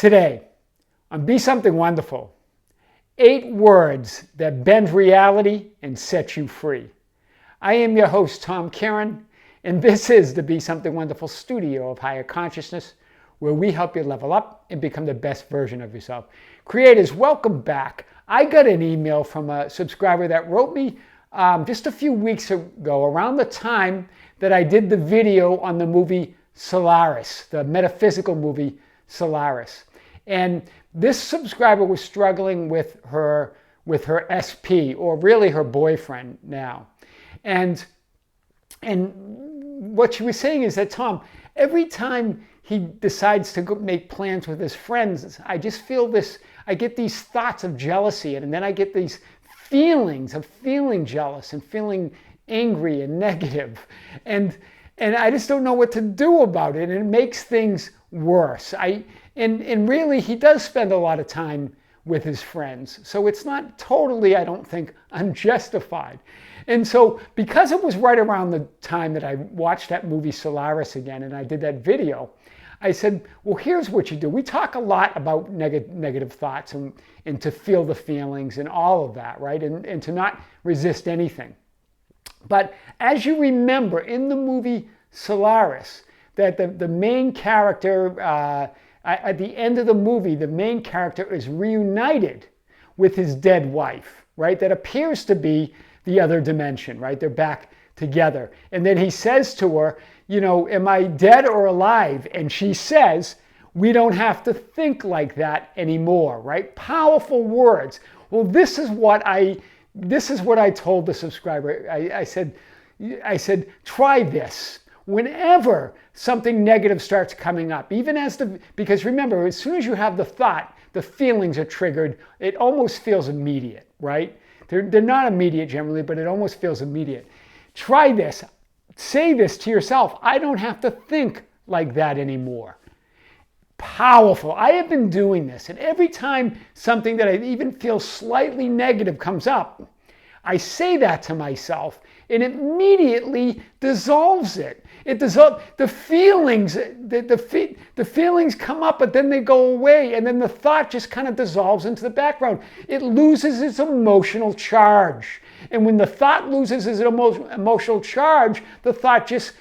Today, on Be Something Wonderful, 8 words that bend reality and set you free. I am your host, Tom Kieran, and this is the Be Something Wonderful studio of higher consciousness, where we help you level up and become the best version of yourself. Creators, welcome back. I got an email from a subscriber that wrote me just a few weeks ago, around the time that I did the video on the movie Solaris, the metaphysical movie Solaris. And this subscriber was struggling with her SP, or really her boyfriend now. And what she was saying is that, Tom, every time he decides to go make plans with his friends, I just feel this, I get these thoughts of jealousy, and then I get these feelings of feeling jealous and feeling angry and negative. And I just don't know what to do about it, and it makes things worse. And really, he does spend a lot of time with his friends. So it's not totally, I don't think, unjustified. And so because it was right around the time that I watched that movie Solaris again, and I did that video, I said, well, here's what you do. We talk a lot about negative thoughts and to feel the feelings and all of that, right? And to not resist anything. But as you remember in the movie Solaris, that the main character, at the end of the movie, the main character is reunited with his dead wife, right? That appears to be the other dimension, right? They're back together. And then he says to her, you know, am I dead or alive? And she says, we don't have to think like that anymore, right? Powerful words. Well, this is what I told the subscriber. I said, try this. Whenever something negative starts coming up, because remember, as soon as you have the thought, the feelings are triggered. It almost feels immediate, right? They're not immediate generally, but it almost feels immediate. Try this. Say this to yourself. I don't have to think like that anymore. Powerful. I have been doing this, and every time something that I even feel slightly negative comes up, I say that to myself, and it immediately dissolves it. It dissolves the feelings. The feelings come up, but then they go away, and then the thought just kind of dissolves into the background. It loses its emotional charge, and when the thought loses its emotional charge, the thought just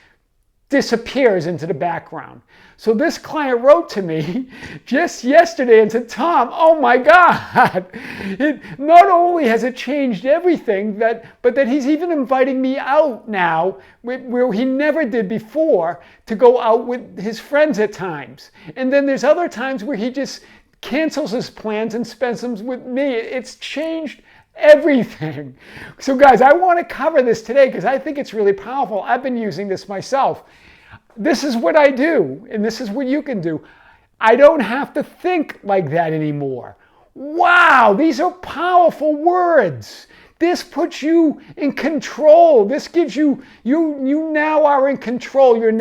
disappears into the background. So this client wrote to me just yesterday and said, Tom, oh my God, not only has it changed everything, but that he's even inviting me out now, where he never did before, to go out with his friends at times. And then there's other times where he just cancels his plans and spends them with me. It's changed everything. So guys, I want to cover this today because I think it's really powerful. I've been using this myself. This is what I do, and this is what you can do. I don't have to think like that anymore. Wow, these are powerful words. This puts you in control. This gives you now are in control. You're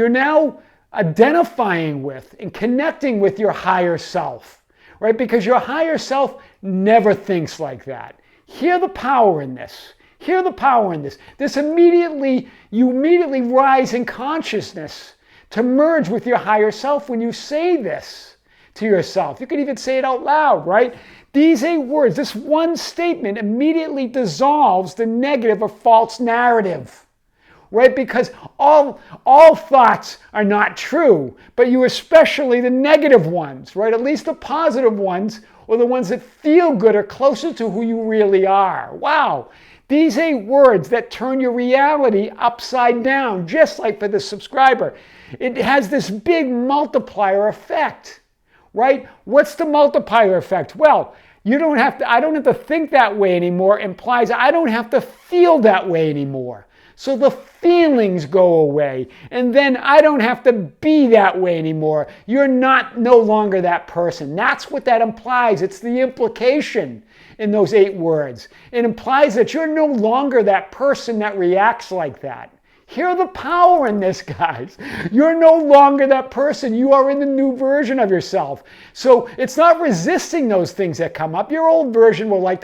now identifying with and connecting with your higher self, right? Because your higher self never thinks like that. Hear the power in this. Hear the power in this. You immediately rise in consciousness to merge with your higher self when you say this to yourself. You can even say it out loud, right? These 8 words, this one statement immediately dissolves the negative or false narrative, right? Because all thoughts are not true, but you especially the negative ones, right? At least the positive ones, or the ones that feel good, are closer to who you really are. Wow. These 8 words that turn your reality upside down, just like for the subscriber. It has this big multiplier effect, right? What's the multiplier effect? Well, I don't have to think that way anymore implies I don't have to feel that way anymore. So the feelings go away, and then I don't have to be that way anymore. You're no longer that person. That's what that implies. It's the implication in those 8 words. It implies that you're no longer that person that reacts like that. Hear the power in this, guys. You're no longer that person. You are in the new version of yourself. So it's not resisting those things that come up. Your old version will like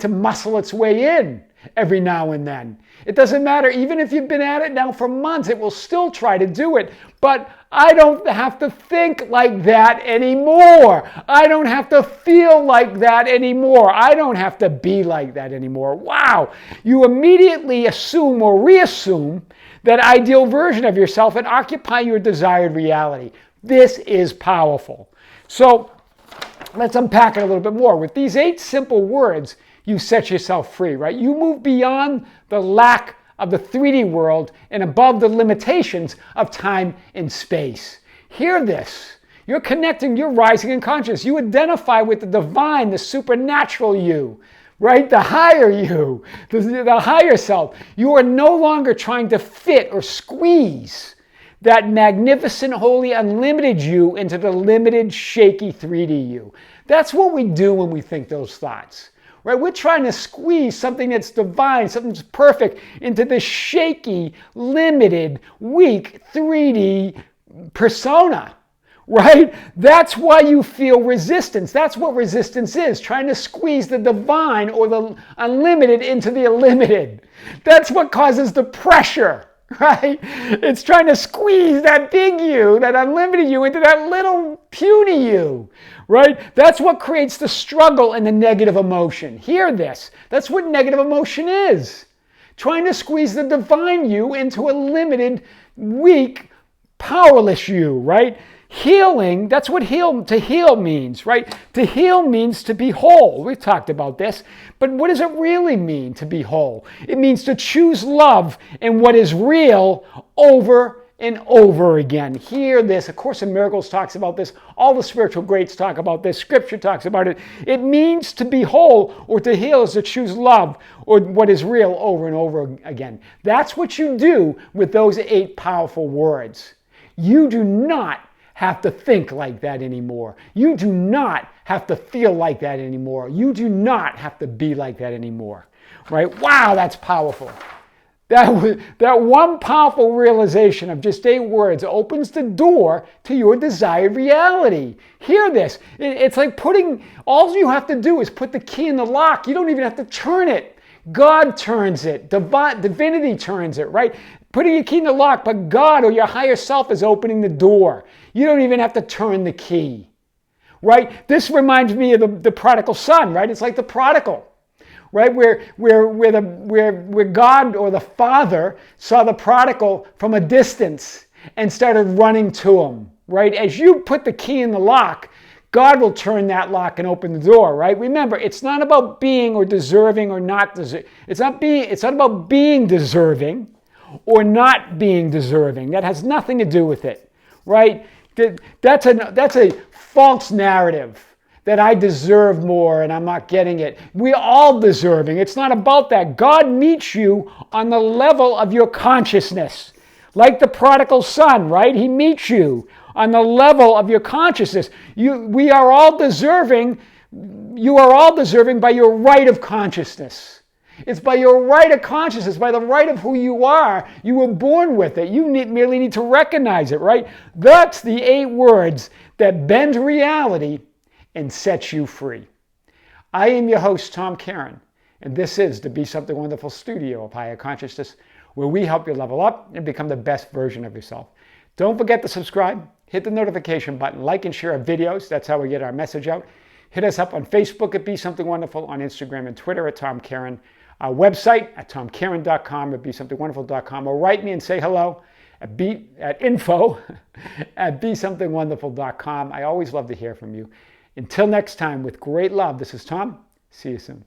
to muscle its way in every now and then. It doesn't matter, even if you've been at it now for months, it will still try to do it. But I don't have to think like that anymore. I don't have to feel like that anymore. I don't have to be like that anymore. Wow. You immediately assume or reassume that ideal version of yourself and occupy your desired reality. This is powerful. So let's unpack it a little bit more. With these 8 simple words, you set yourself free, right? You move beyond the lack of the 3D world and above the limitations of time and space. Hear this. You're connecting, you're rising in consciousness. You identify with the divine, the supernatural you, right? The higher you, the higher self. You are no longer trying to fit or squeeze that magnificent, holy, unlimited you into the limited, shaky 3D you. That's what we do when we think those thoughts. Right? We're trying to squeeze something that's divine, something that's perfect into this shaky, limited, weak 3D persona. Right? That's why you feel resistance. That's what resistance is, trying to squeeze the divine or the unlimited into the illimited. That's what causes the pressure. Right? It's trying to squeeze that big you, that unlimited you, into that little puny you. Right? That's what creates the struggle and the negative emotion. Hear this. That's what negative emotion is. Trying to squeeze the divine you into a limited, weak, powerless you, right? Healing, that's what to heal means, right? To heal means to be whole. We've talked about this. But what does it really mean to be whole? It means to choose love and what is real over and over again. Hear this. A Course in Miracles talks about this. All the spiritual greats talk about this. Scripture talks about it. It means to be whole or to heal is to choose love or what is real over and over again. That's what you do with those 8 powerful words. You do not have to think like that anymore. You do not have to feel like that anymore. You do not have to be like that anymore. Right? Wow, that's powerful. That one powerful realization of just 8 words opens the door to your desired reality. Hear this. It's like all you have to do is put the key in the lock. You don't even have to turn it. God turns it. Divinity turns it, right? Putting your key in the lock, but God or your higher self is opening the door. You don't even have to turn the key, right? This reminds me of the prodigal son, right? It's like the prodigal. Right, where God or the Father saw the prodigal from a distance and started running to him. Right, as you put the key in the lock, God will turn that lock and open the door. Right, remember, it's not about being or deserving or not deserving. It's not about being deserving or not being deserving. That has nothing to do with it. Right, that's a false narrative. That I deserve more and I'm not getting it. We're all deserving. It's not about that. God meets you on the level of your consciousness. Like the prodigal son, right? He meets you on the level of your consciousness. We are all deserving. You are all deserving by your right of consciousness. It's by your right of consciousness, by the right of who you are. You were born with it. You merely need to recognize it, right? That's the 8 words that bend reality and sets you free. I am your host, Tom Caron, and this is the Be Something Wonderful studio of Higher Consciousness, where we help you level up and become the best version of yourself. Don't forget to subscribe, hit the notification button, like and share our videos. That's how we get our message out. Hit us up on Facebook at Be Something Wonderful, on Instagram and Twitter at Tom Caron, our website at tomcaron.com or BeSomethingWonderful.com, or write me and say hello at info at BeSomethingWonderful.com. I always love to hear from you. Until next time, with great love, this is Tom. See you soon.